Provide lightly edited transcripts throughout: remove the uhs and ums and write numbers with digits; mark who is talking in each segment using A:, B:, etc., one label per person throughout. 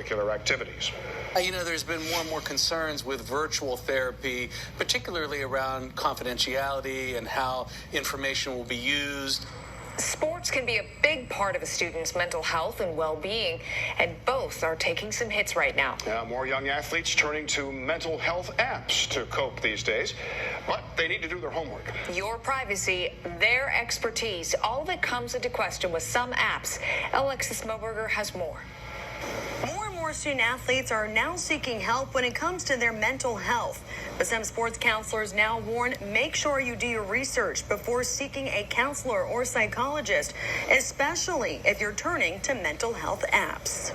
A: extracurricular activities.
B: There's been more and more concerns with virtual therapy, particularly around confidentiality and how information will be used.
C: Sports can be a big part of a student's mental health and well-being, and both are taking some hits right now.
A: More young athletes turning to mental health apps to cope these days, but they need to do their homework.
C: Your privacy, their expertise, all of it comes into question with some apps. Alexis Moberger has more.
D: More and more student athletes are now seeking help when it comes to their mental health. But some sports counselors now warn, make sure you do your research before seeking a counselor or psychologist, especially if you're turning to mental health apps.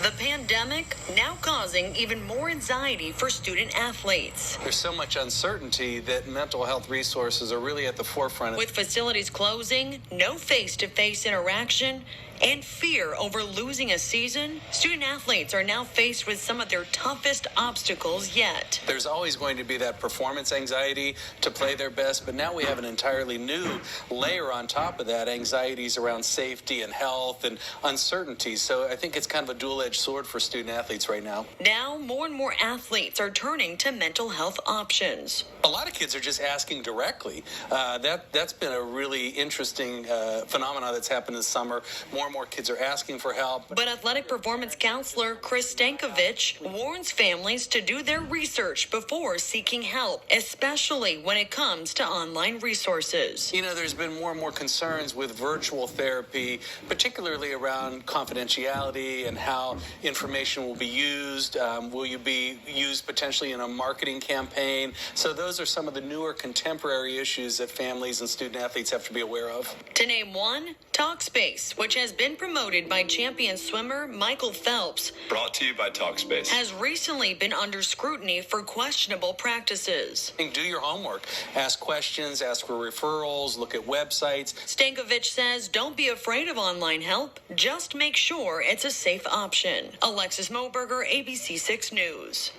D: The pandemic now causing even more anxiety for student athletes.
B: There's so much uncertainty that mental health resources are really at the forefront.
D: With facilities closing, no face-to-face interaction, and fear over losing a season, student athletes are now faced with some of their toughest obstacles yet.
B: There's always going to be that performance anxiety to play their best, but now we have an entirely new layer on top of that, anxieties around safety and health and uncertainty. So I think it's kind of a dual-edged sword for student athletes right now.
D: Now, more and more athletes are turning to mental health options.
B: A lot of kids are just asking directly. That's been a really interesting phenomenon that's happened this summer. More and more kids are asking for help.
D: But athletic performance counselor Stankovich warns families to do their research before seeking help, especially when it comes to online resources.
B: There's been more and more concerns with virtual therapy, particularly around confidentiality and how information will be used. Will you be used potentially in a marketing campaign? So those are some of the newer contemporary issues that families and student athletes have to be aware of.
D: To name one, Talkspace, which has been promoted by champion swimmer Michael Phelps,
E: brought to you by Talkspace,
D: has recently been under scrutiny for questionable practices.
B: Do your homework. Ask questions, ask for referrals, look at websites.
D: Stankovich says don't be afraid of online help. Just make sure it's a safe option. Alexis Moberger, ABC 6 News.